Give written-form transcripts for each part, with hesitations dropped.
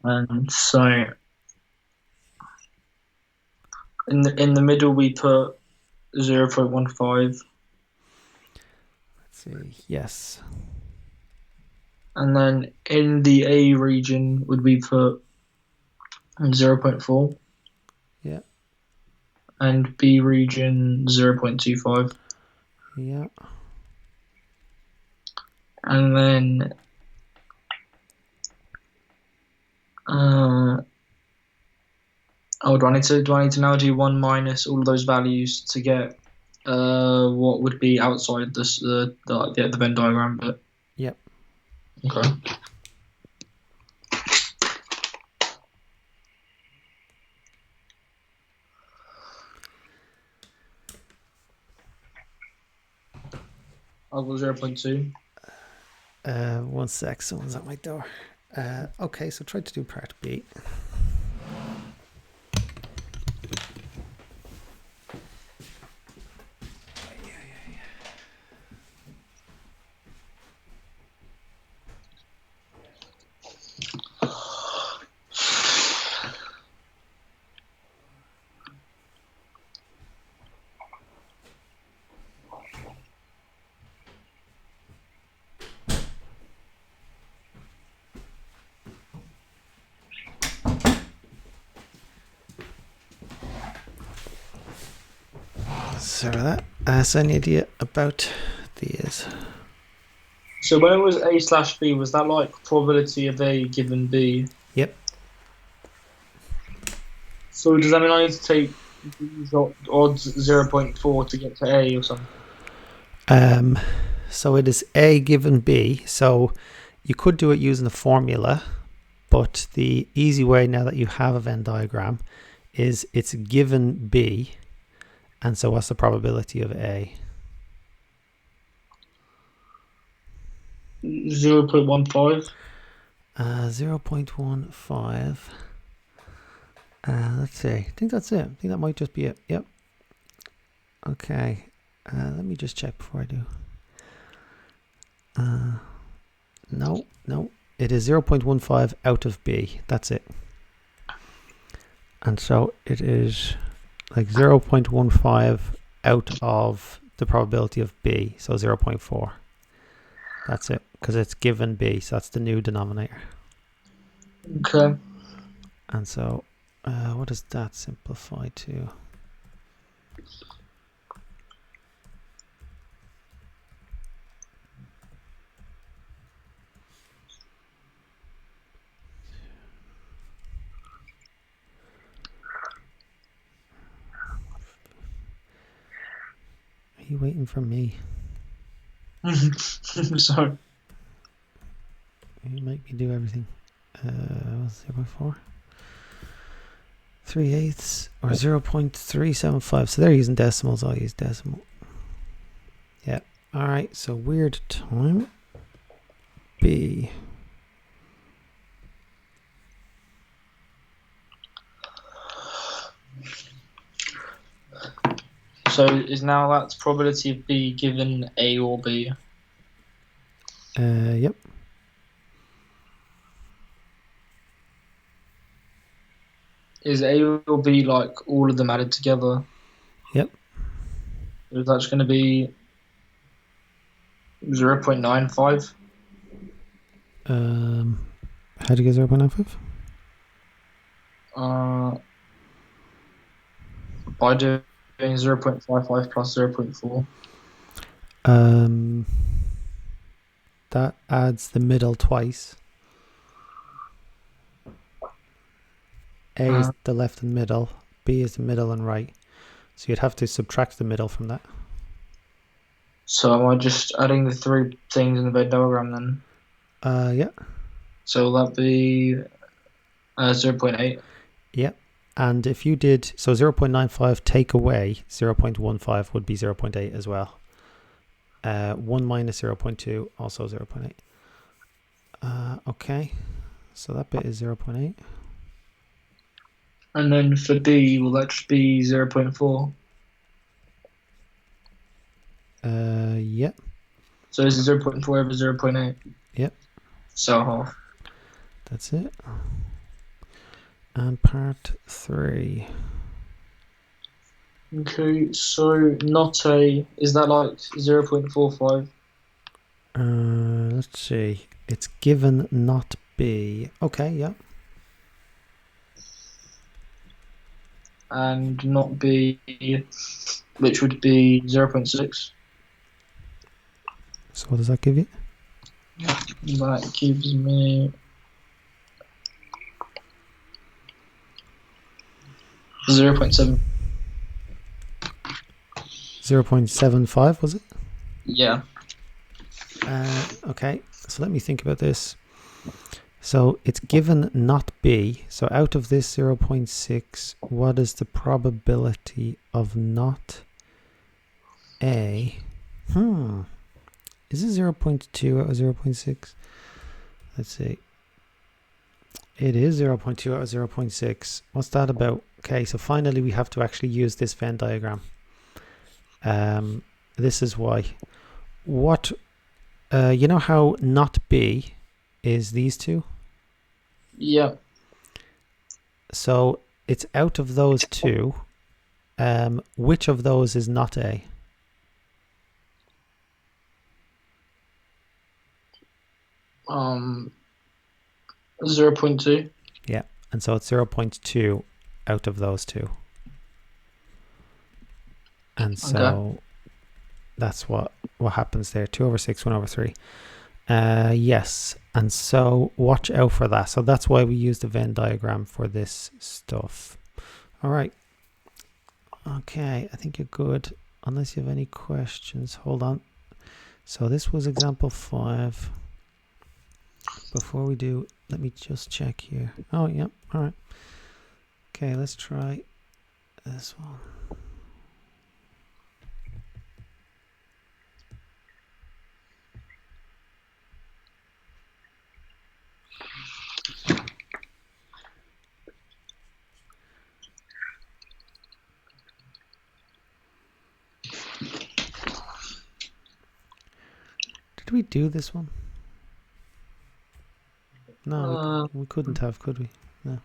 And so in the middle we put 0.15, Let's see. Yes. and then in the A region would we put 0.4, Yeah. and B region 0.25, Yeah. and then uh, do I need to now do one minus all of those values to get what would be outside this the Venn diagram bit? Yep. Okay. I'll go 0.2. One sec. Someone's at my door. Okay, so try to do part B. So that. So any idea about these? So when it was A slash B, was that like probability of A given B? Yep. So does that mean I need to take these odds 0.4 to get to A or something? Um, so it is A given B. So you could do it using the formula, but the easy way now that you have a Venn diagram is it's given B. And so what's the probability of A? 0.15. 0.15. Let's see. I think that's it. I think that might just be it. Yep. Okay. Let me just check before I do. No, no. It is 0.15 out of B. That's it. And so it is like 0.15 out of the probability of B. So 0.4. That's it. Because it's given B. So that's the new denominator. Okay. And so what does that simplify to? Are you waiting for me? Sorry. You make me do everything. 0.4. 3/8 or 0.375. So they're using decimals. I'll use decimal. Yeah. All right. So weird time. B. So is now that's probability of B given A or B? Yep. Is A or B like all of them added together? Yep. Is that just going to be 0.95? How'd you get 0.95? Uh, by doing 0.55 plus 0.4. That adds the middle twice. A is the left and middle. B is the middle and right. So you'd have to subtract the middle from that. So am I just adding the three things in the Venn diagram then? Yeah. So will that be 0.8? Yep. And if you did, so 0.95 take away 0.15 would be 0.8 as well. 1 minus 0.2, also 0.8. Okay. So that bit is 0.8. And then for B, will that just be 0.4? Yep. So is it 0.4 over 0.8? Yep. So half. That's it. And part 3. Okay, so not A, is that like 0.45? Let's see. It's given not B. Okay, yeah. And not B, which would be 0.6. So what does that give you? That gives me 0.7. 0.75, was it? Yeah. Okay, so let me think about this. So it's given not B. So out of this 0.6, what is the probability of not A? Is it 0.2 out of 0.6? Let's see. It is 0.2 out of 0.6. What's that about? Okay, so finally we have to actually use this Venn diagram. This is why. What, you know how not B is these two? Yeah. So it's out of those two. Which of those is not A? 0.2. Yeah, and so it's 0.2 out of those two. And so that's what happens there. 2 over 6, 1 over 3. Yes, and so watch out for that. So that's why we use the Venn diagram for this stuff. All right. Okay, I think you're good. Unless you have any questions. Hold on. So this was example 5. Before we do, let me just check here. Oh, yeah. All right. Okay, let's try this one. Did we do this one? No, we couldn't have, could we? No.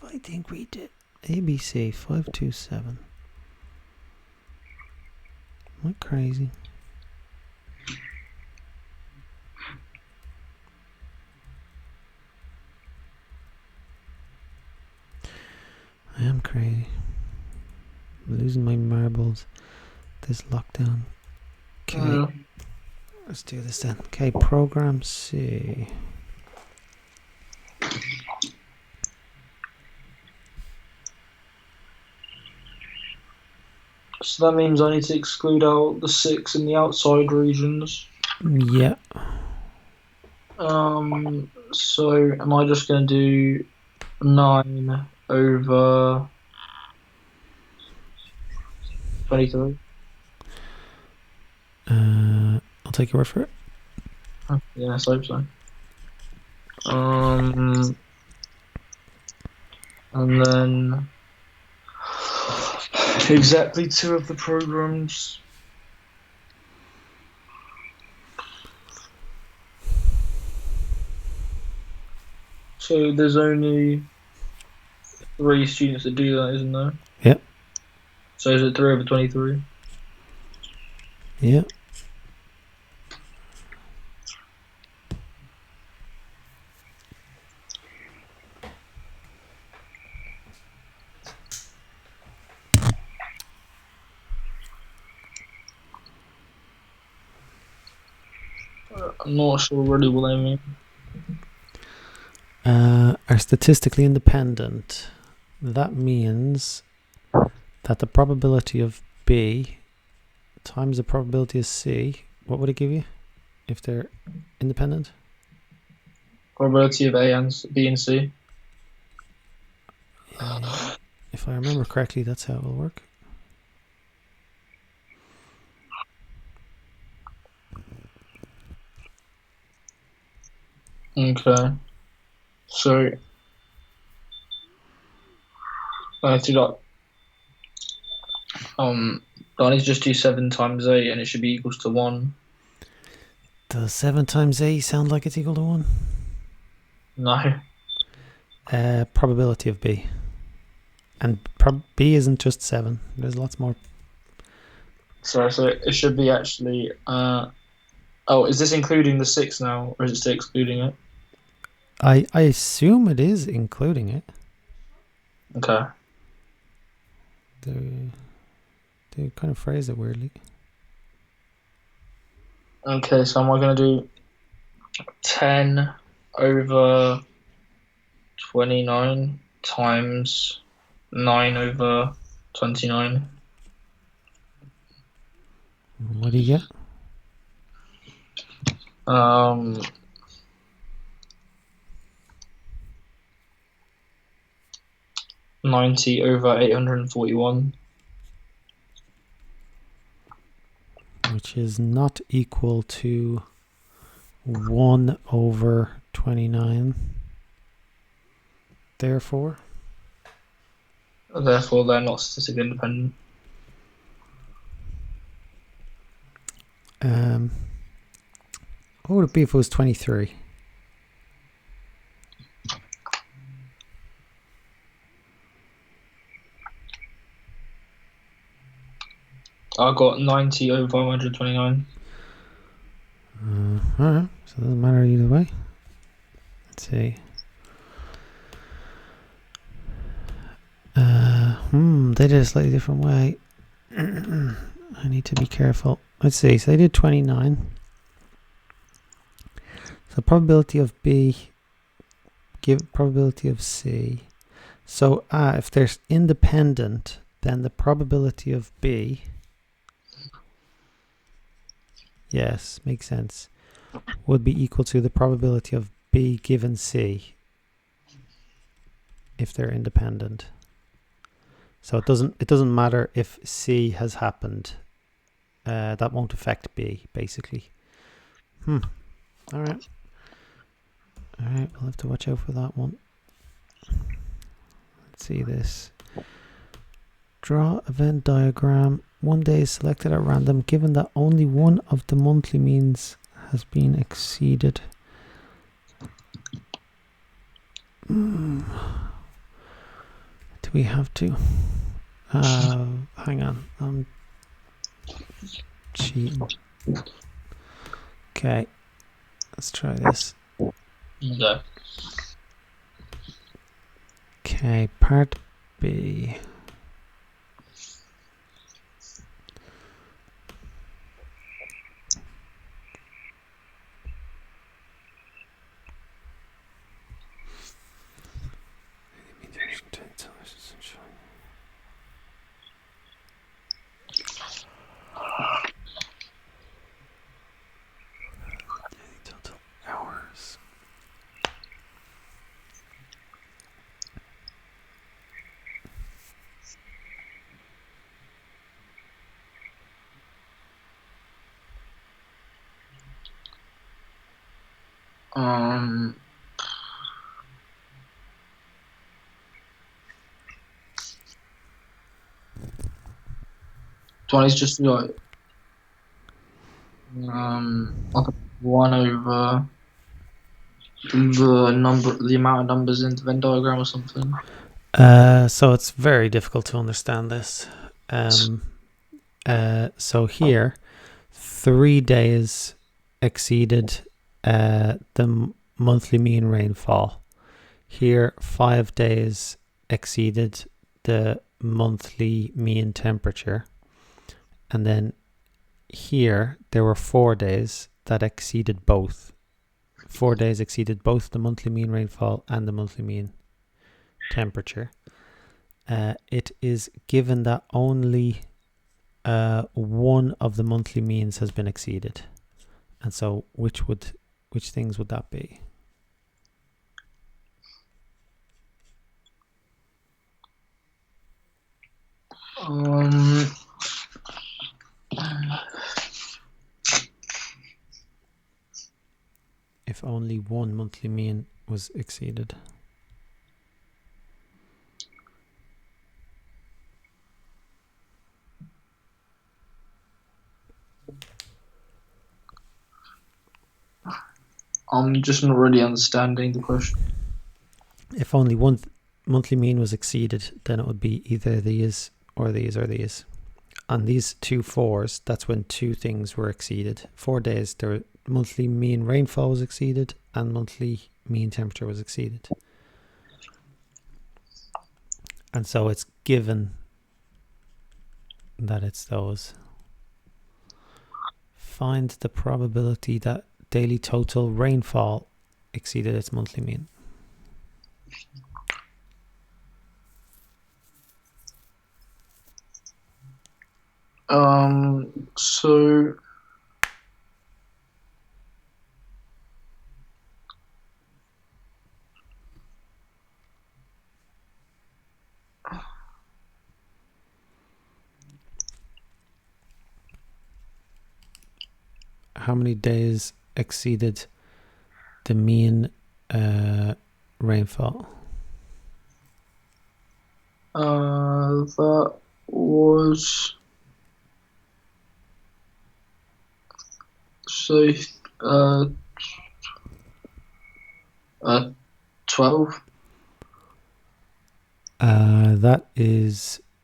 I think we did. ABC 527. Am I crazy? I am crazy. I'm losing my marbles. This lockdown. Okay. Let's do this then. Okay, program C. So that means I need to exclude out the 6 in the outside regions. Yeah. So am I just going to do 9 over 23? I'll take your word for it. Yeah, I hope so. And then exactly 2 of the programs. So there's only 3 students that do that, isn't there? Yep. So is it 3 over 23? Yeah. I'm not sure really what I mean. Are statistically independent. That means that the probability of B times the probability of C, what would it give you if they're independent? Probability of A and B and C. If I remember correctly, that's how it will work. Okay. So I have to I need to just do 7 times 8 and it should be equals to 1. Does 7 times A sound like it's equal to 1? No. Probability of B. And B isn't just 7. There's lots more. So it should be actually. Oh, is this including the 6 now, or is it still excluding it? I assume it is including it. Okay. They kind of phrase it weirdly. Okay, so am I going to do 10 over 29 times 9 over 29? What do you get? 90 over 841. Which is not equal to 1 over 29. Therefore, they're not statistically independent. What would it be if it was 23? I got 90 over 129. Alright, so it doesn't matter either way. Let's see. They did a slightly different way. I need to be careful. Let's see, so they did 29. So probability of B, give probability of C. So if they're independent, then the probability of B, yes, makes sense, would be equal to the probability of B given C if they're independent. So it doesn't matter if C has happened. That won't affect B, basically. All right. We'll have to watch out for that one. Let's see this. Draw a Venn diagram. One day is selected at random, given that only one of the monthly means has been exceeded. Do we have to? Hang on. I'm cheating. Okay. Let's try this. Okay. Okay, part B. Hours. Twenty's just like 1 over the amount of numbers in the Venn diagram or something. So it's very difficult to understand this. So here, 3 days exceeded the monthly mean rainfall. Here, 5 days exceeded the monthly mean temperature. And then here, there were 4 days that exceeded both. 4 days exceeded both the monthly mean rainfall and the monthly mean temperature. It is given that only one of the monthly means has been exceeded. And so which things would that be? If only one monthly mean was exceeded. I'm just not really understanding the question. If only one monthly mean was exceeded, then it would be either these or these or these. On these 2 4s, that's when 2 things were exceeded. 4 days, their monthly mean rainfall was exceeded and monthly mean temperature was exceeded. And so it's given that it's those. Find the probability that daily total rainfall exceeded its monthly mean. So how many days exceeded the mean rainfall? that was so 12.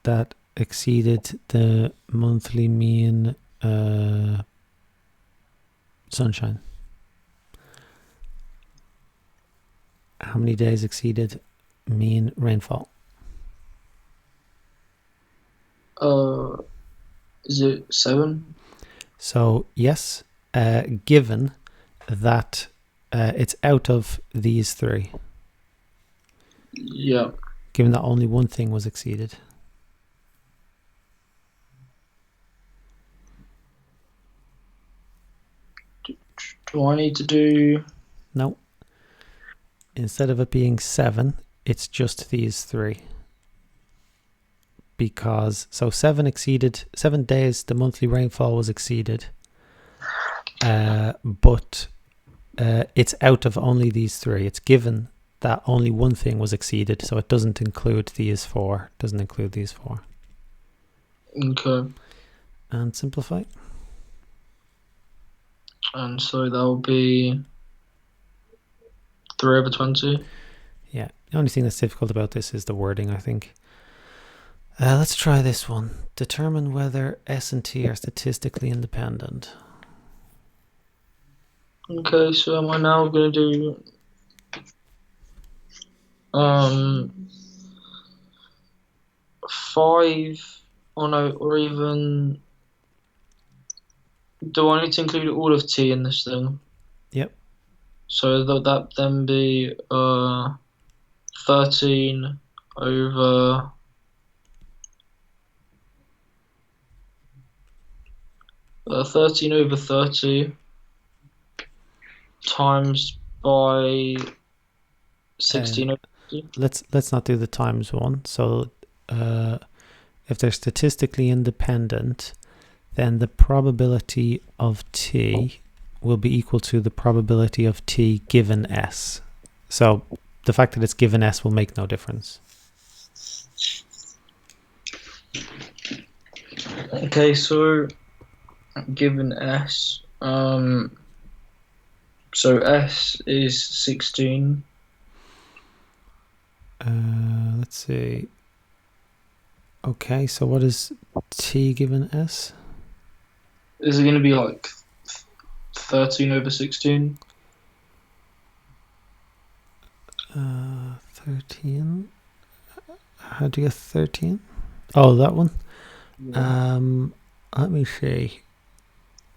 That exceeded the monthly mean sunshine. How many days exceeded mean rainfall? Is it 7? So yes, given that it's out of these 3. Yeah. Given that only one thing was exceeded. Do I need to do? No. Instead of it being 7, it's just these 3. Because, so 7 days, the monthly rainfall was exceeded. But it's out of only these 3. It's given that only one thing was exceeded, so it doesn't include these 4. Doesn't include these 4. Okay. And simplify. And so that will be 3/20. Yeah. The only thing that's difficult about this is the wording, I think. Let's try this one. Determine whether S and T are statistically independent. Okay, so am I now going to do 5 or even, do I need to include all of T in this thing? Yep. So that then be 13 over 30 times by 16 over 30. Let's not do the times one. So if they're statistically independent, then the probability of T will be equal to the probability of T given S. So the fact that it's given S will make no difference. Okay, so given S, so S is 16. Let's see. Okay, so what is T given S? Is it going to be like 13 over 16? 13. How do you get 13? Oh, that one. Yeah. Let me see.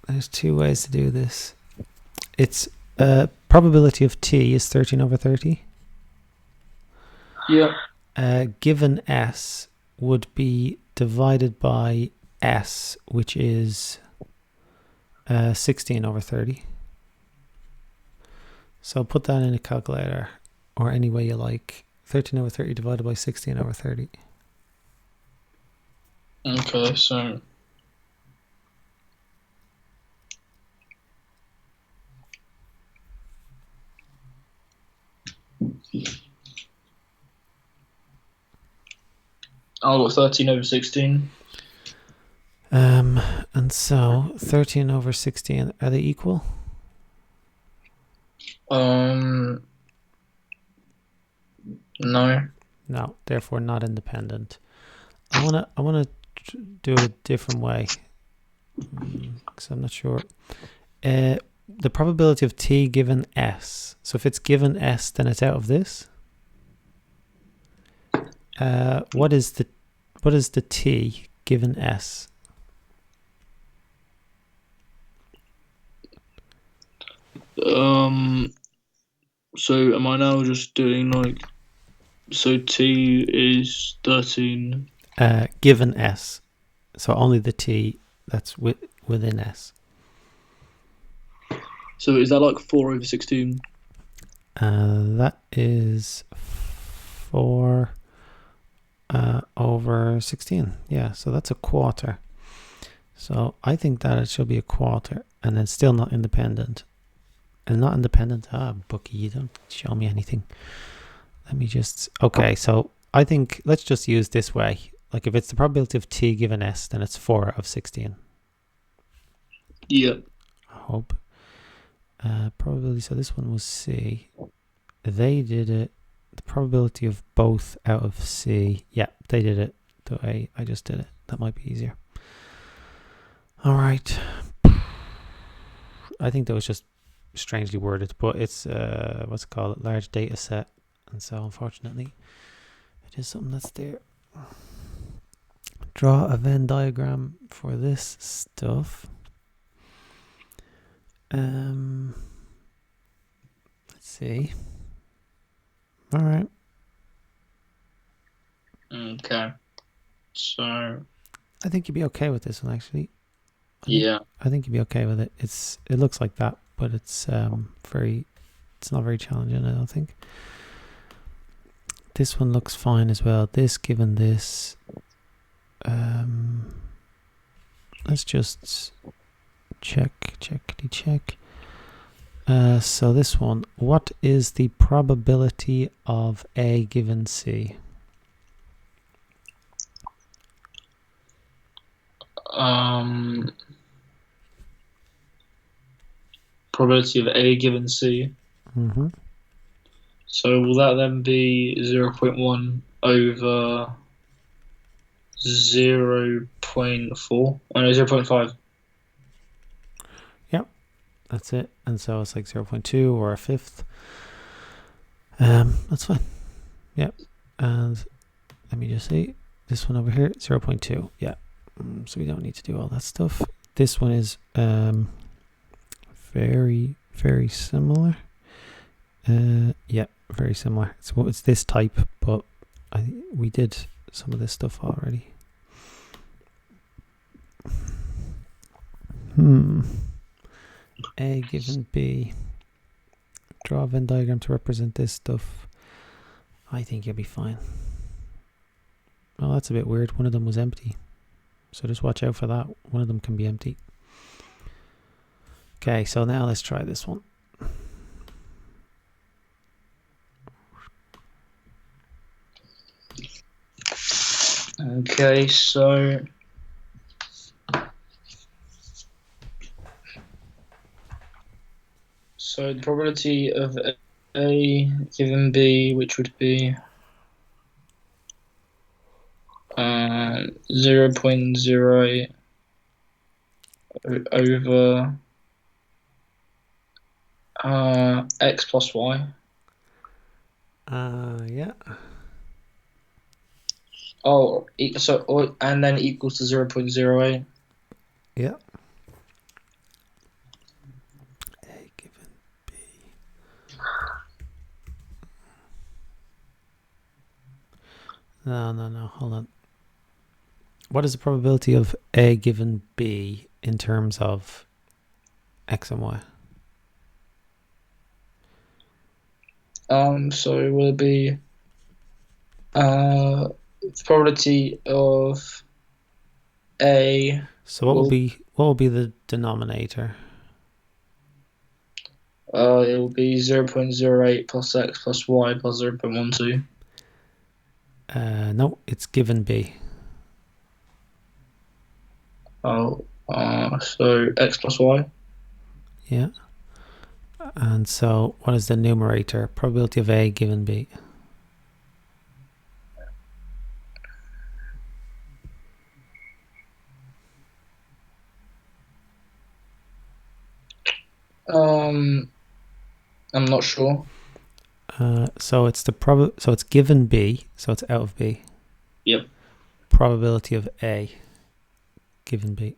There's 2 ways to do this. It's probability of T is 13 over 30. Yeah. Given S would be divided by S, which is 16 over 30. So put that in a calculator or any way you like. 13 over 30 divided by 16 over 30. Okay, so I'll got 13 over 16. And so 13 over 16, are they equal? No. No, therefore not independent. I wanna do it a different way because I'm not sure. The probability of t given s. So if it's given s, then it's out of this. What is the t given s? So am I now just doing like, so t is 13? Given s, so only the t that's within s. So is that like 4 over 16? That is 4 over 16. Yeah, so that's a quarter. So I think that it should be a quarter, and it's still not independent. And not independent. Bookie, you don't show me anything. Let me just. Okay, so I think let's just use this way. Like if it's the probability of t given s, then it's 4 out of 16. Yeah. I hope. Probability. So this one was c. They did it. The probability of both out of c. Yeah, they did it the way I just did it. That might be easier. All right. I think that was just strangely worded, but it's what's it called? Large data set, and so unfortunately, it is something that's there. Draw a Venn diagram for this stuff. Let's see. All right. Okay. So I think you'd be okay with this one, actually. yeah. I think you'd be okay with it. It looks like that, but it's it's not very challenging, I don't think. This one looks fine as well. This given this. Let's just check. So this one, what is the probability of A given C? Probability of A given C. Mm-hmm. So will that then be 0.1 over 0.4? Oh, no, 0.5. Yep, that's it. And so it's like 0.2 or a fifth. That's fine. Yep. And let me just see. This one over here, 0.2. Yeah. So we don't need to do all that stuff. This one is very, very similar. Yeah, very similar. It's this type, but we did some of this stuff already. A given B. Draw a Venn diagram to represent this stuff. I think you'll be fine. Oh, that's a bit weird. One of them was empty. So just watch out for that. One of them can be empty. Okay, so now let's try this one. Okay, so the probability of A given B, which would be 0.08 over x plus y. Yeah. Oh, so and then equals to 0.08. Yeah. A given B. No. Hold on. What is the probability of A given B in terms of x and y? So will it be the probability of A? So what will be the denominator? It will be 0.08 plus x plus y plus 0.12. No, it's given B. So x plus y. Yeah. And so what is the numerator? Probability of A given B. I'm not sure. So it's so it's given B, so it's out of B. Yep. Probability of A given B.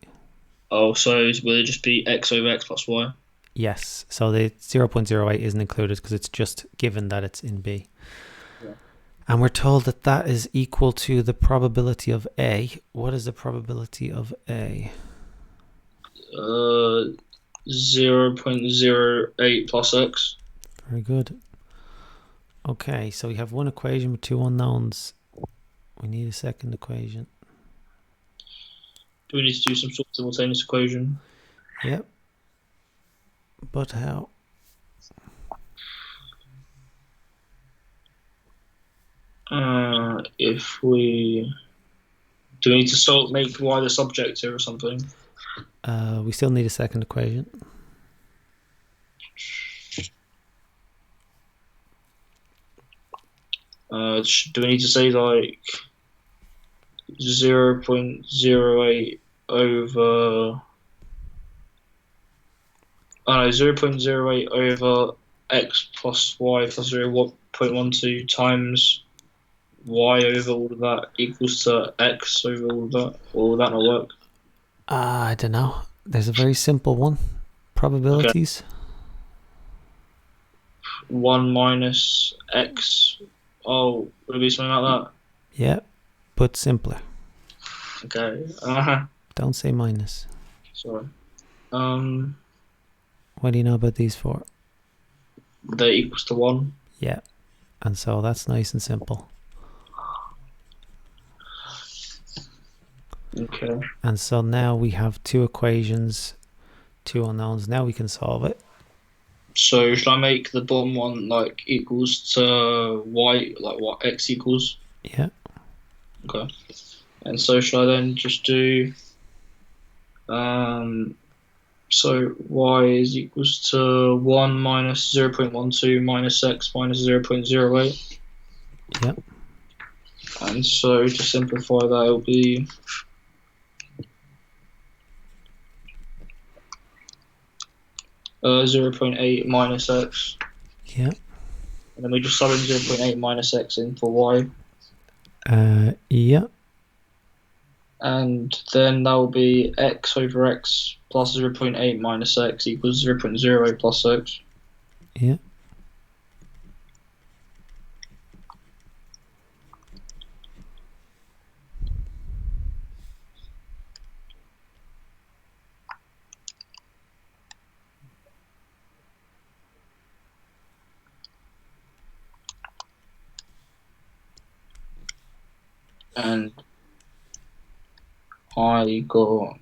Oh, so will it just be x over x plus y? Yes. So the 0.08 isn't included because it's just given that it's in B. Yeah. And we're told that that is equal to the probability of A. What is the probability of A? 0.08 plus x. Very good. Okay, so we have one equation with two unknowns. We need a second equation. Do we need to do some sort of simultaneous equation? Yep. But how? If we do we need to make y the subject here or something? We still need a second equation. Do we need to say like 0.08 over 0.08 over x plus y plus 0.12 times y over all of that equals to x over all of that? Or will that not work? I don't know. There's a very simple one. Probabilities. Okay. 1 minus x. Oh, would it be something like that? Yeah, but simpler. Okay. Don't say minus. Sorry. What do you know about these four? They're equals to 1. Yeah. And so that's nice and simple. Okay. And so now we have two equations, two unknowns. Now we can solve it. So should I make the bottom one like equals to y, like what x equals? Yeah. Okay. And so should I then just do so y is equals to 1 minus 0.12 minus x minus 0.08. Yep. And so to simplify that, it'll be 0.8 minus x. Yeah. And then we just sub in 0.8 minus x in for y. Yeah. And then that will be x over x plus 0.8 minus x equals 0.08 plus x. Yeah. And I got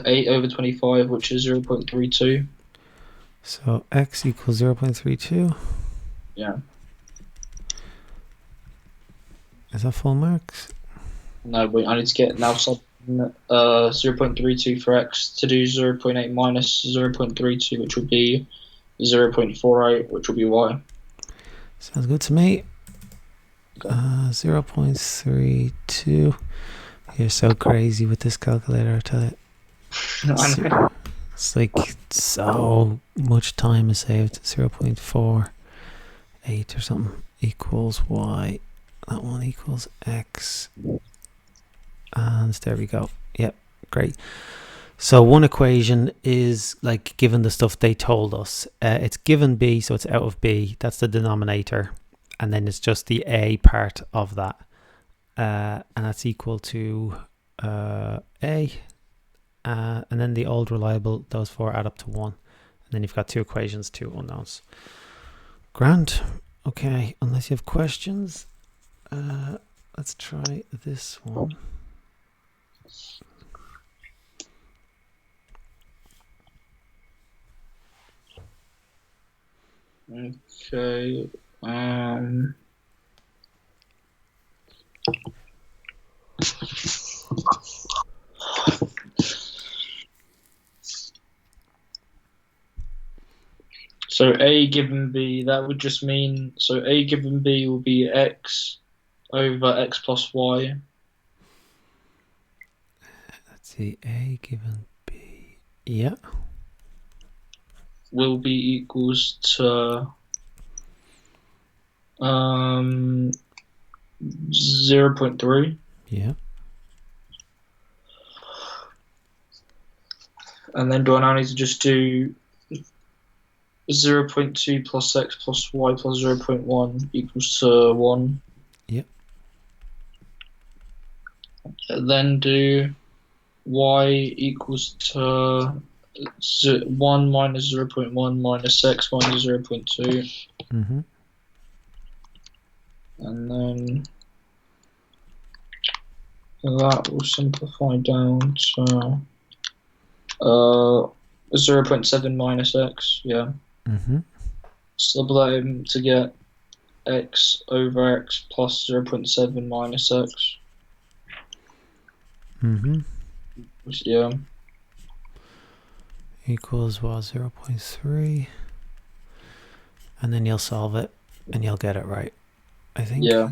8 over 25, which is 0.32. So x equals 0.32. Yeah. Is that full marks? No, but I need to get now sub 0.32 for x to do 0.8 minus 0.32, which would be 0.48, which will be y. Sounds good to me. Okay. 0.32. You're so crazy with this calculator, I tell you. It's like so much time is saved. 0.48 or something equals y. That one equals x. And there we go. Yep, great. So one equation is like given the stuff they told us. It's given b, so it's out of b. That's the denominator. And then it's just the a part of that. And that's equal to a. And then the old reliable, those four add up to 1. And then you've got two equations, two unknowns. Grand. Okay, unless you have questions, let's try this one. Okay. So A given B, that would just mean, so A given B will be X over X plus Y. Let's see, A given B. Yeah. Will be equals to 0.3. Yeah. And then do I now need to just do 0.2 plus X plus Y plus 0.1 equals to 1? Yep. And then do Y equals to 1 minus 0.1 minus X minus 0.2. Mm-hmm. And then that will simplify down to 0.7 minus X, yeah. Mm-hmm. Sub that in to get X over X plus 0.7 minus X. Mm-hmm. Yeah. Equals what, 0.3. And then you'll solve it and you'll get it right, I think. Yeah.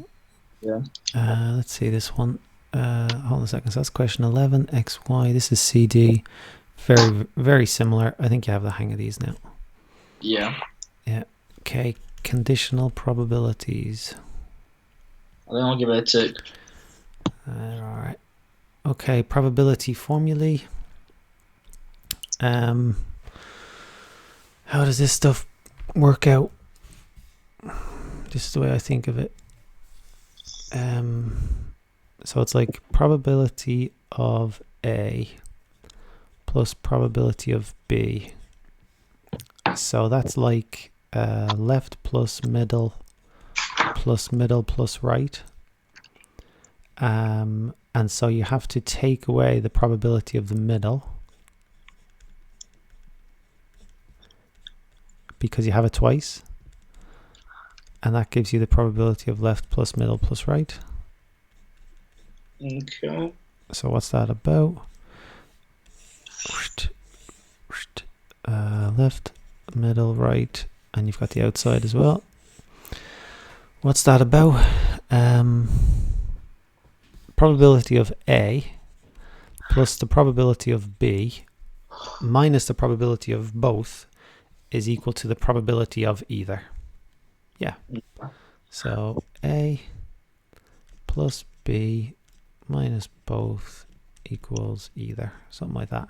Yeah. Let's see this one. Hold on a second. So that's question 11. XY. This is CD. Very, very similar. I think you have the hang of these now. Yeah. Yeah. Okay. Conditional probabilities. I think I'll give it a tick. All right. Okay. Probability formulae. How does this stuff work out? This is the way I think of it. So it's like probability of A plus probability of B. So that's like left plus middle plus right. And so you have to take away the probability of the middle because you have it twice. And that gives you the probability of left plus middle plus right. Okay. So what's that about? Left, middle, right, and you've got the outside as well. What's that about? Probability of A plus the probability of B minus the probability of both is equal to the probability of either. Yeah. So A plus B minus both equals either, something like that.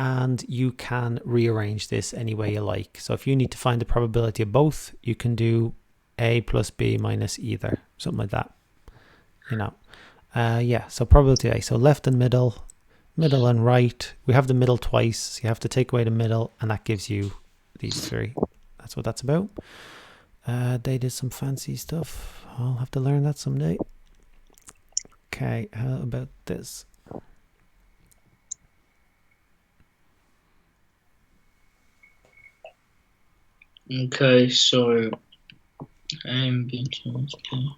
And you can rearrange this any way you like. So if you need to find the probability of both, you can do A plus B minus either, something like that. You know, yeah. So probability A. So left and middle and right. We have the middle twice. So you have to take away the middle, and that gives you these three. That's what that's about. They did some fancy stuff. I'll have to learn that someday. Okay, how about this? Okay, so A and B times B.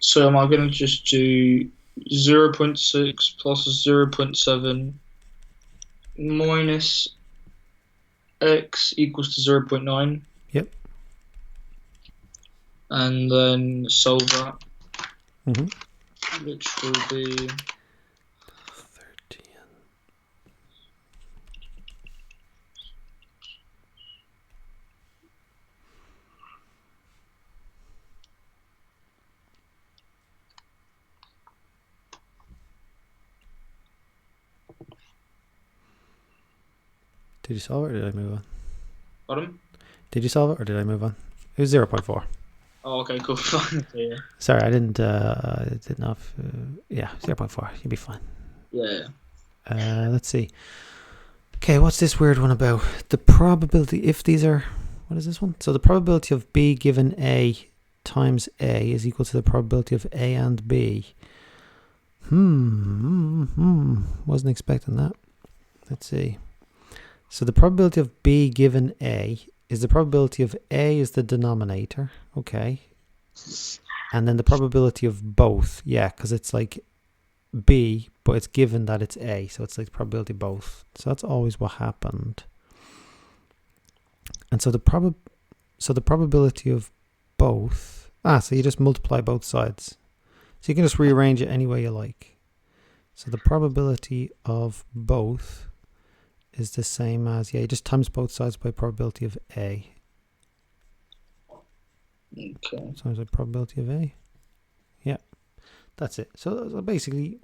So am I going to just do 0.6 plus 0.7 minus X equals to 0.9? Yep. And then solve that, which will be 13. Did you solve it or did I move on? bottom. Did you solve it or did I move on? It was 0.4. Oh, okay, cool. Fine. Yeah. Sorry, I didn't know if, yeah, 0.4. You'll be fine. Yeah. Let's see. Okay, what's this weird one about? The probability, if these are, what is this one? So the probability of B given A times A is equal to the probability of A and B. Wasn't expecting that. Let's see. So the probability of B given A is the probability of A is the denominator. Okay. And then the probability of both. Yeah, because it's like B but it's given that it's A, so it's like the probability of both. So that's always what happened. And so the probability of both, so you just multiply both sides. So you can just rearrange it any way you like. So the probability of both is the same as, you just times both sides by probability of A. Okay. Times the probability of A. Yeah, that's it. So basically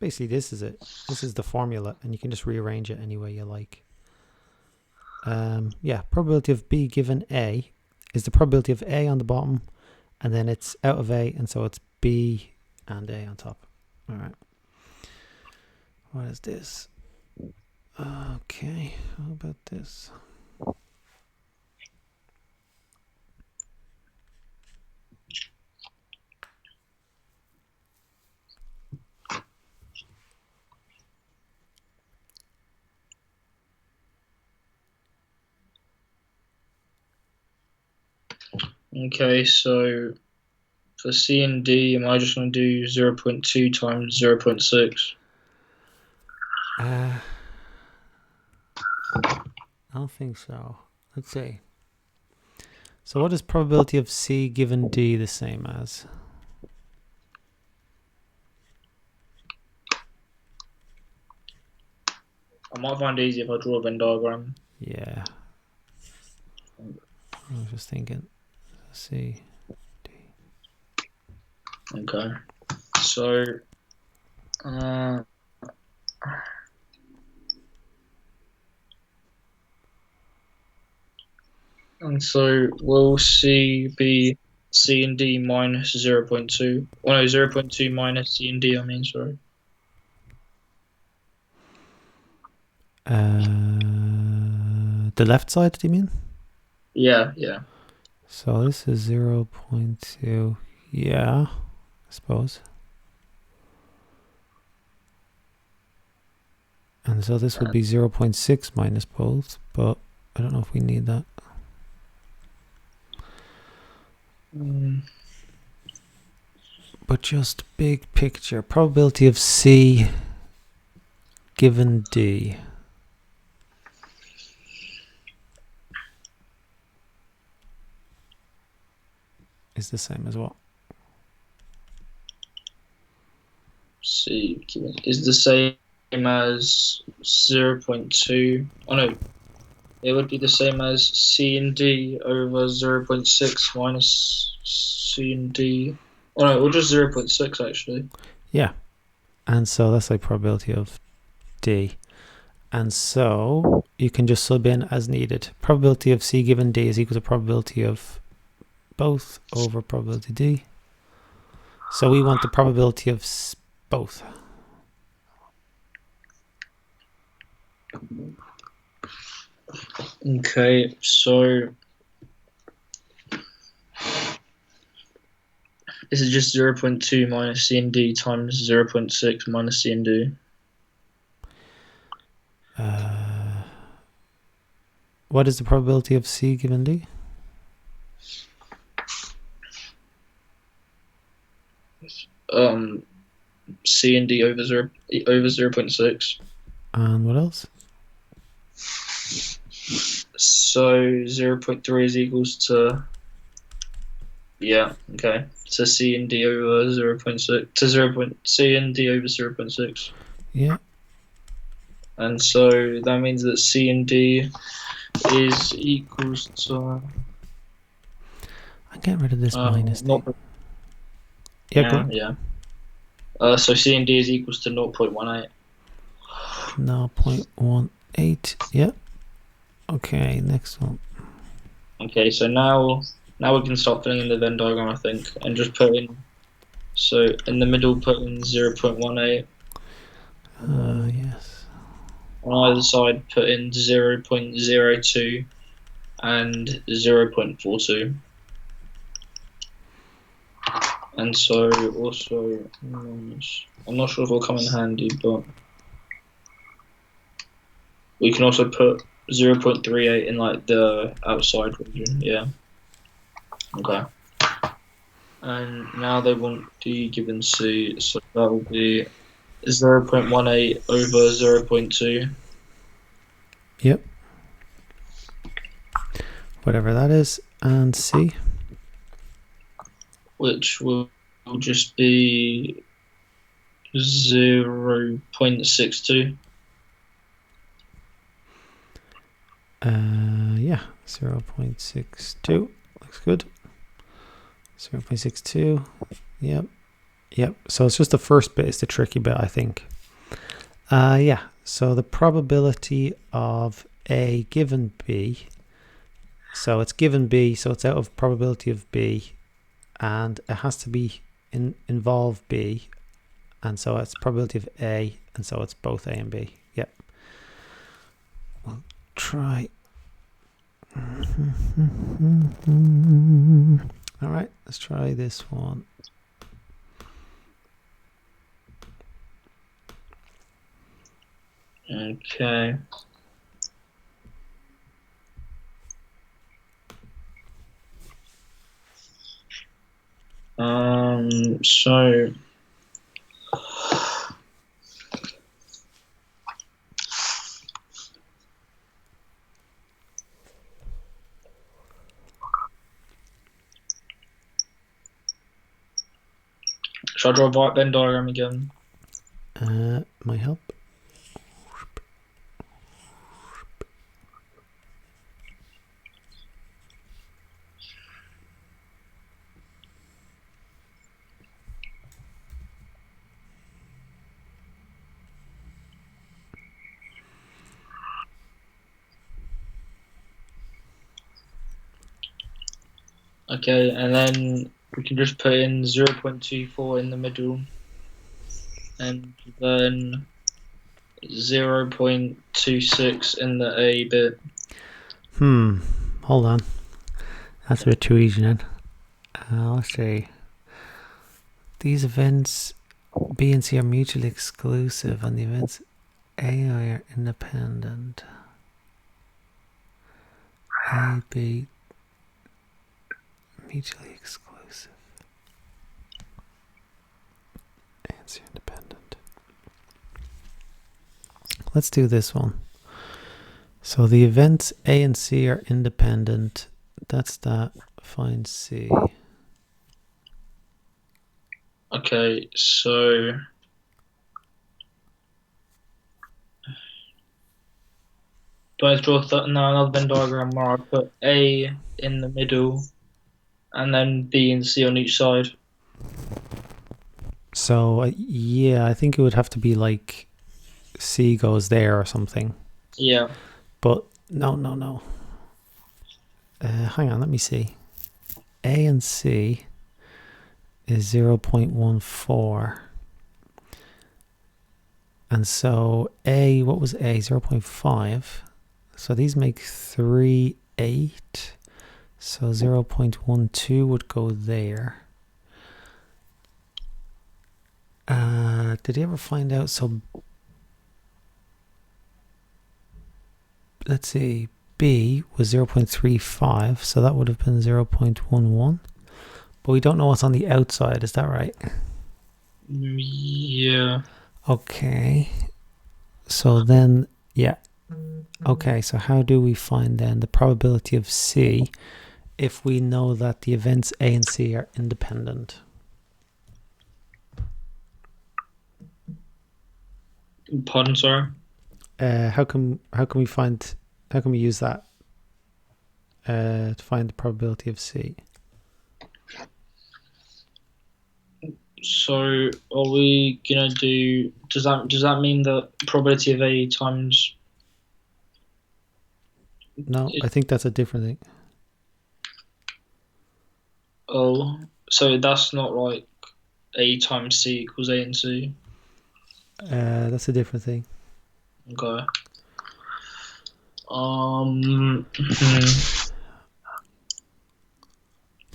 this is it. This is the formula, and you can just rearrange it any way you like. Probability of B given A is the probability of A on the bottom, and then it's out of A, and so it's B and A on top. All right. What is this? Okay, how about this? Okay, so for C and D, am I just going to do 0.2 times 0.6? I don't think so. Let's see. So what is probability of C given D the same as? I might find it easier if I draw a Venn diagram. Yeah. I was just thinking. C, D. Okay. So, and so will C be C and D minus 0.2? Oh no, 0.2 minus C and D, I mean, sorry. The left side, do you mean? Yeah. So this is 0.2. Yeah, I suppose. And so this would be 0.6 minus both, but I don't know if we need that. But just big picture, probability of C given D. Is the same as what? C is the same as 0.2. Oh no, it would be the same as C and D over 0.6 minus C and D. Oh no, or just 0.6 actually. Yeah. And so that's like probability of D. And so you can just sub in as needed. Probability of C given D is equal to probability of both over probability D. So we want the probability of both. Okay, so this is just 0.2 minus C and D times 0.6 minus C and D. What is the probability of C given D? C and D over 0.6. And what else? So 0.3 is equals to to C and D over 0.6 to C and D over 0.6. Yeah. And so that means that C and D is equals to. I'm getting rid of this minus not, thing. Yeah. So C and D is equals to 0.18. 0.18. Yeah. Okay, next one. Okay, so now we can start filling in the Venn diagram, I think, and just put in. So in the middle, put in 0.18. Yes. On either side, put in 0.02 and 0.42. And so also, I'm not sure if it'll come in handy, but we can also put 0.38 in like the outside region. Yeah. Okay. And now they want D given C, so that will be 0.18 over 0.2. Yep. Whatever that is, and C. Which will just be 0.62. Yeah, 0.62 looks good. 0.62. Yep. So it's just the first bit is the tricky bit, I think. Yeah. So the probability of A given B. So it's given B, so it's out of probability of B, and it has to be involve B, and so it's probability of A, and so it's both A and B. Yep. We'll try. All right, let's try this one. Okay. So should I draw a Venn diagram again? Might help. Okay, and then we can just put in 0.24 in the middle, and then 0.26 in the A bit. Hold on. That's a bit too easy then. Let's see. These events B and C are mutually exclusive, and the events A are independent. A, B, mutually exclusive. A and C are independent. Let's do this one. So the events A and C are independent. That's that. Find C. Okay, so do I draw another Venn diagram where I put A in the middle and then B and C on each side? So yeah, I think it would have to be like C goes there or something. Yeah. But no. Hang on, let me see. A and C is 0.14. And so A, what was A? 0.5. So these make 3, 8. So 0.12 would go there. Did he ever find out? So let's see. B was 0.35, so that would have been 0.11. But we don't know what's on the outside, is that right? Yeah. Okay. So then, yeah. Okay, so how do we find then the probability of C if we know that the events A and C are independent? Pardon, sorry? How can we use that to find the probability of C? So are we gonna do? Does that mean that probability of A times? No, I think that's a different thing. Oh, so that's not like A times C equals A and C. That's a different thing. Okay.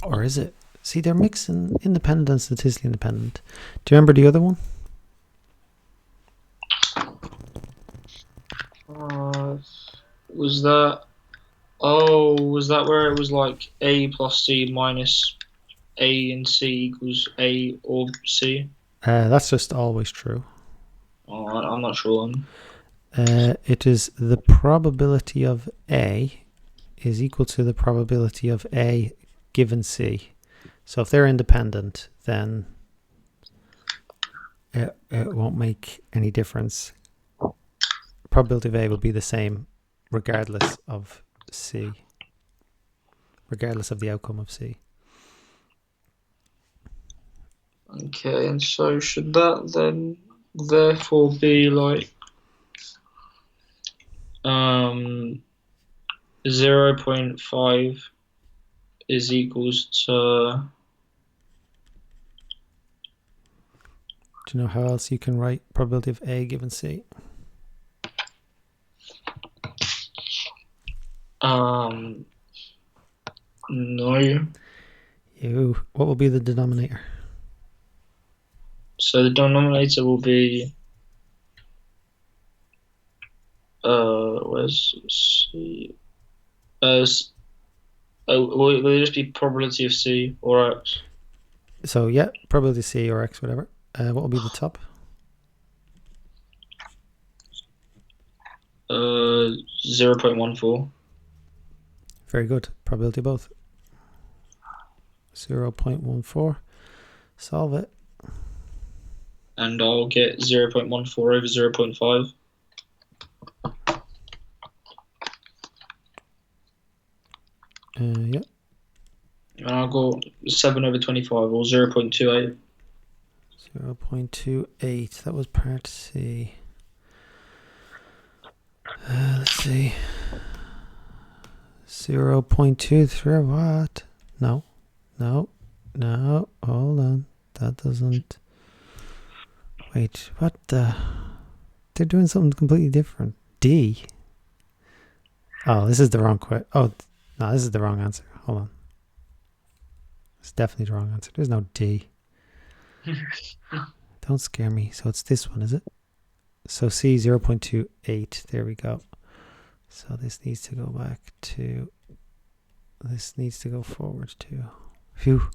Or is it? See, they're mixing independent and statistically independent. Do you remember the other one? Was that? Oh, was that where it was like A plus C minus A and C equals A or C? That's just always true. Oh, I'm not sure. It is the probability of A is equal to the probability of A given C. So if they're independent, then it won't make any difference. Probability of A will be the same regardless of C, regardless of the outcome of C. Okay, and so should that then therefore be like 0.5 is equals to Do you know how else you can write probability of A given C? no. What will be the denominator? So the denominator will be where's C? Will it just be probability of C or X? So yeah, probability C or X, whatever. What will be the top? 0.14. Very good. Probability of both. 0.14. Solve it. And I'll get 0.14 over 0.5. Yeah. And I'll go 7 over 25 or 0.28. 0.28. That was part C. Let's see. 0.23. What? No. Hold on. That doesn't. Wait. What the? They're doing something completely different. D. Oh, this is the wrong question. Oh, no, this is the wrong answer. Hold on. It's definitely the wrong answer. There's no D. Don't scare me. So it's this one, is it? So C 0.28. There we go. So this needs to go back to. This needs to go forward to. Phew.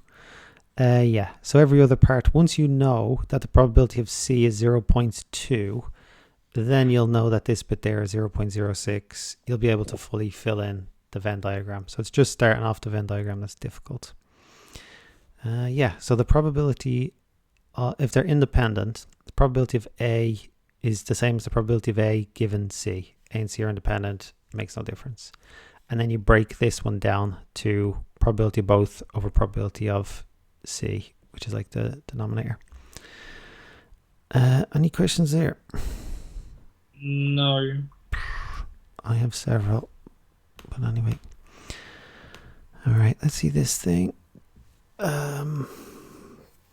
Yeah. So every other part, once you know that the probability of C is 0.2, then you'll know that this bit there is 0.06. You'll be able to fully fill in the Venn diagram. So it's just starting off the Venn diagram that's difficult. Yeah. So the probability, if they're independent, the probability of A is the same as the probability of A given C. A and C are independent, makes no difference. And then you break this one down to probability of both over probability of C, which is like the denominator. Any questions there? No. I have several, but anyway. All right, let's see this thing.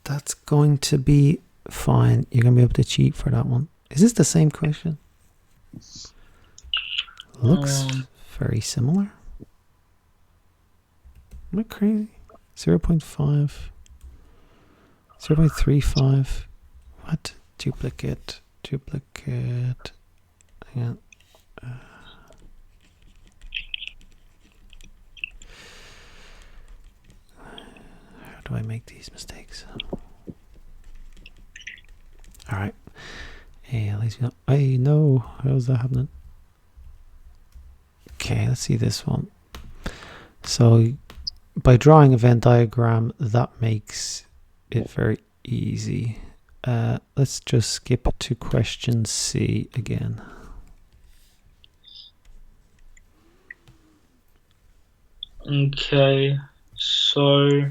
That's going to be fine. You're going to be able to cheat for that one. Is this the same question? Looks very similar. Am I crazy? 0.5. 0.35. What? Duplicate. Hang on. How do I make these mistakes? All right. Hey, at least you know. Hey, no. How's that happening? Okay, let's see this one. So by drawing a Venn diagram, that makes it very easy. Let's just skip to question C again. Okay, so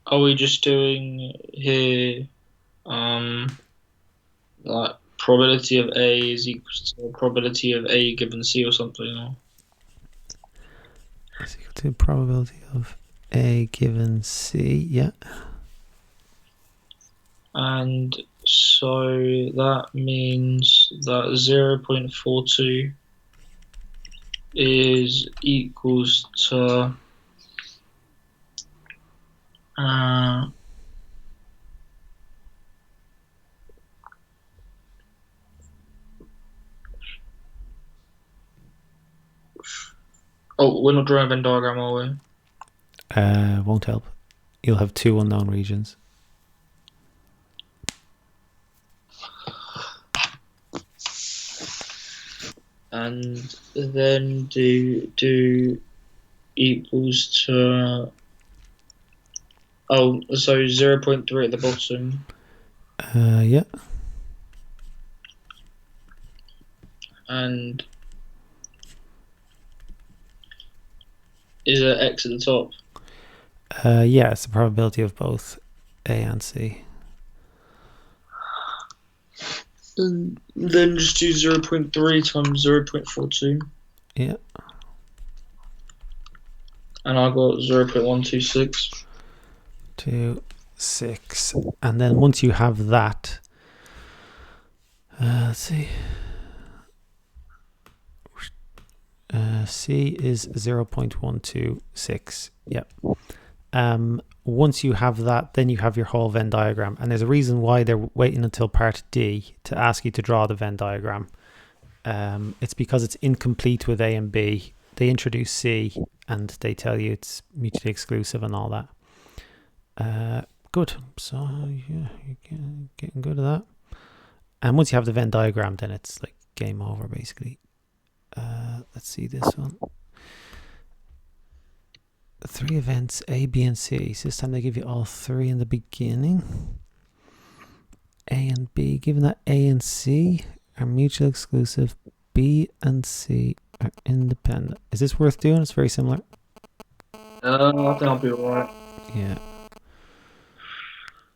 are we just doing here like probability of A is equal to probability of A given C or something? Or? Is equal to probability of A given C, yeah. And so that means that 0.42 is equals to oh, we're not drawing a Venn diagram, are we? Won't help. you'll have two unknown regions. And then do equals to so 0.3 at the bottom. Yeah. And is it X at the top? Yeah, it's the probability of both A and C. And then just do 0.3 times 0.42. Yeah. And I got 0.126. 26. And then once you have that, let's see. C is 0.126. Yep. Once you have that, then you have your whole Venn diagram. And there's a reason why they're waiting until part D to ask you to draw the Venn diagram. It's because it's incomplete with A and B. They introduce C and they tell you it's mutually exclusive and all that. Good. So yeah, you're getting good at that. And once you have the Venn diagram, then it's like game over basically. Let's see this one. 3 events A, B, and C. So this time they give you all 3 in the beginning. A and B. Given that A and C are mutually exclusive, B and C are independent. Is this worth doing? It's very similar. I think I'll be alright. Yeah.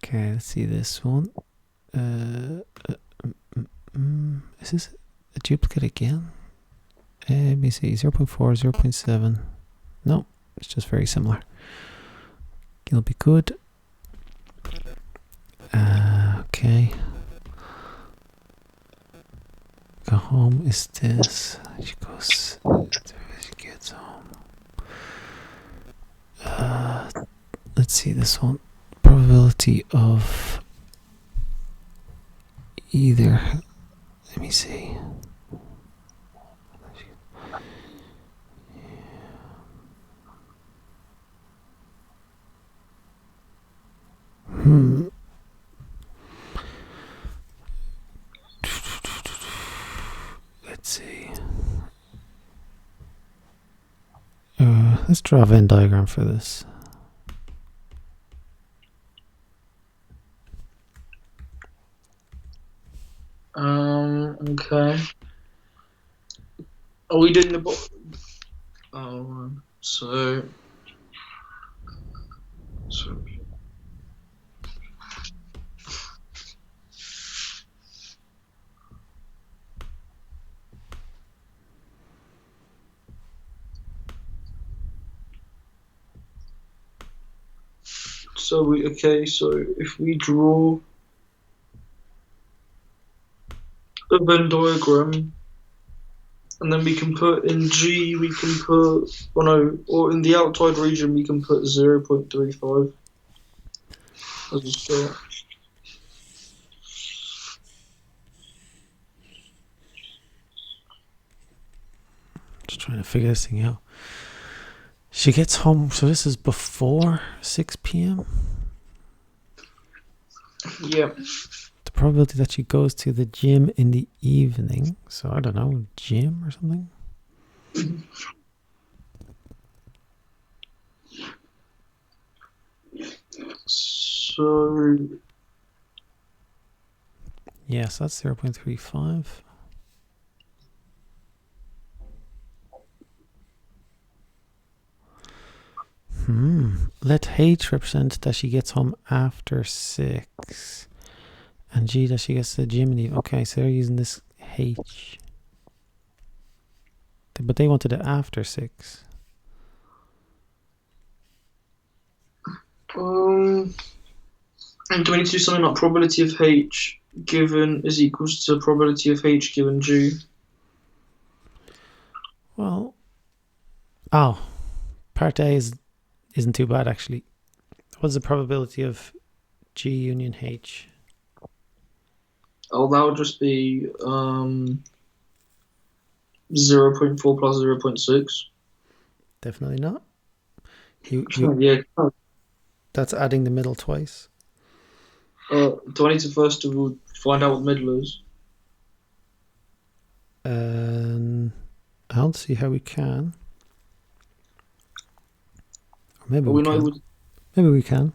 Okay, let's see this one. Is this a duplicate again? A, B, C, 0.4, 0.7. No, it's just very similar. It'll be good. Okay. Go home is this. She goes. She gets home. Let's see this one. Probability of either. Let me see. Let's see. Let's draw a Venn diagram for this. Okay. Are we doing the so so if we draw a Venn diagram, and then we can put in G, we can put, or in the outside region, we can put 0.35 as a start. Just trying to figure this thing out. She gets home, so this is before 6 p.m. Yeah. The probability that she goes to the gym in the evening. So I don't know, gym or something. So yes, that's 0.35. Let H represent that she gets home after 6. And G that she gets to the gym in the... Okay, so they're using this H. But they wanted it after 6. And do we need to do something like probability of H given is equals to probability of H given G? Well, part A isn't too bad actually. What's the probability of G union H? Oh, that would just be 0.4 plus 0.6. Definitely not. Yeah. That's adding the middle twice. Do I need to first of all find out what middle is? I don't see how we can. Or maybe Are we we not can. able to Maybe we can.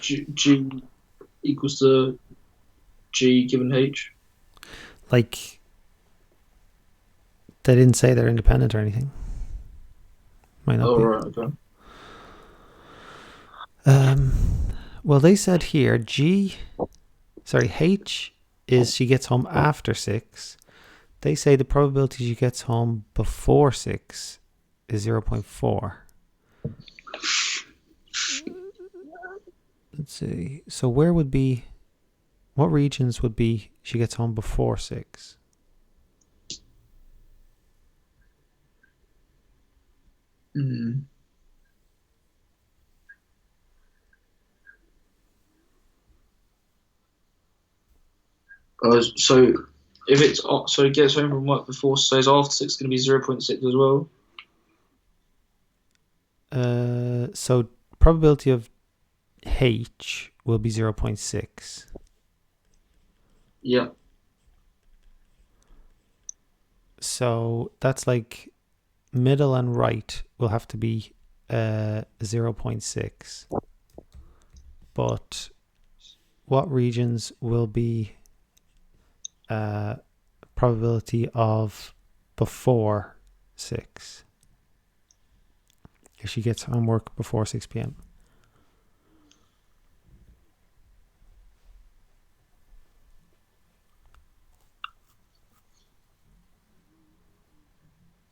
G equals to G given H? Like, they didn't say they're independent or anything. Might not Oh, be. right, okay. Well, they said here H is she gets home after 6. They say the probability she gets home before 6 is 0.4. Let's see. So what regions would be she gets home before 6? So if it's so it gets home from work before, so it's after 6 going to be 0.6 as well. So probability of H will be 0.6. Yeah. So that's like middle and right will have to be 0.6. But what regions will be probability of before 6? If she gets homework before 6 p.m.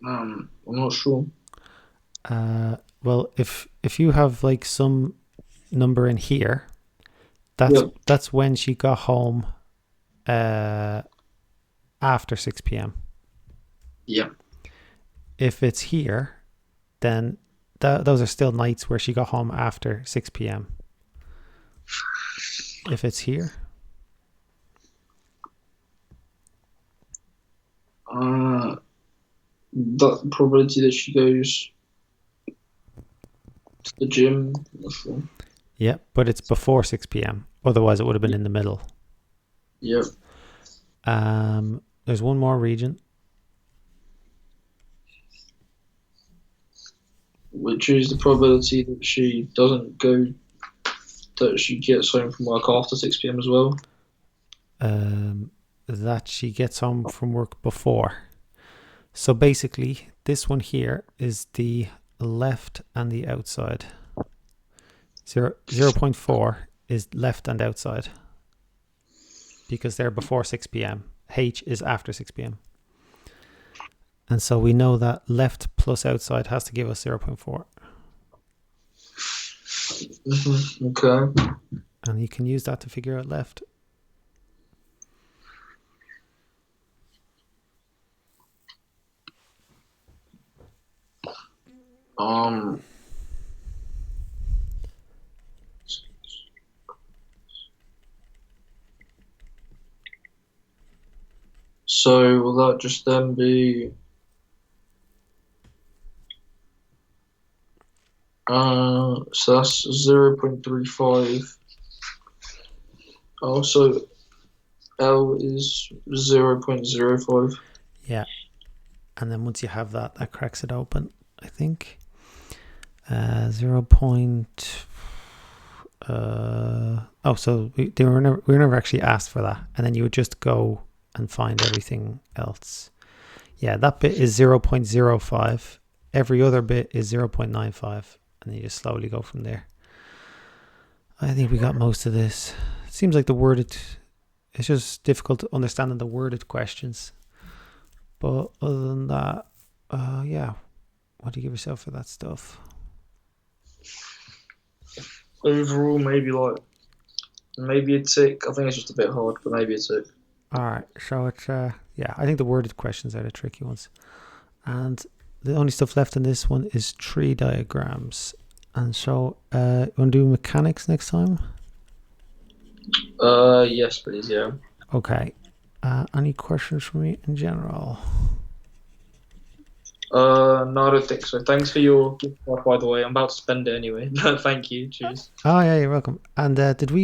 I'm not sure. Well, if you have like some number in here, that's when she got home after 6 p.m. Yeah. If it's here, then those are still nights where she got home after 6 p.m. If it's here, that probability that she goes to the gym. yeah, but it's before 6 p.m. Otherwise, it would have been in the middle. Yep. There's one more region, which is the probability that she doesn't go, that she gets home from work after 6 p.m. as well. That she gets home from work before. So basically, this one here is the left and the outside. 0.4 is left and outside because they're before 6 p.m. H is after 6 p.m. And so we know that left plus outside has to give us 0.4. Okay. And you can use that to figure out left. So will that just then be so that's 0.35. Also L is 0.05. Yeah. And then once you have that, that cracks it open, I think. 0. So we were never actually asked for that. And then you would just go and find everything else. Yeah, that bit is 0.05. Every other bit is 0.95. And then you just slowly go from there. I think we got most of this. It seems like it's just difficult understanding the worded questions. But other than that, yeah. What do you give yourself for that stuff? Overall, maybe a tick. I think it's just a bit hard, but maybe a tick. All right, so it's yeah, I think the worded questions are the tricky ones, and the only stuff left in this one is tree diagrams. And so, you want to do mechanics next time? Yes, please. Yeah. Okay. Any questions for me in general? No, I don't think so. Thanks for your gift card, by the way. I'm about to spend it anyway. Thank you. Cheers. Oh yeah, you're welcome. And did we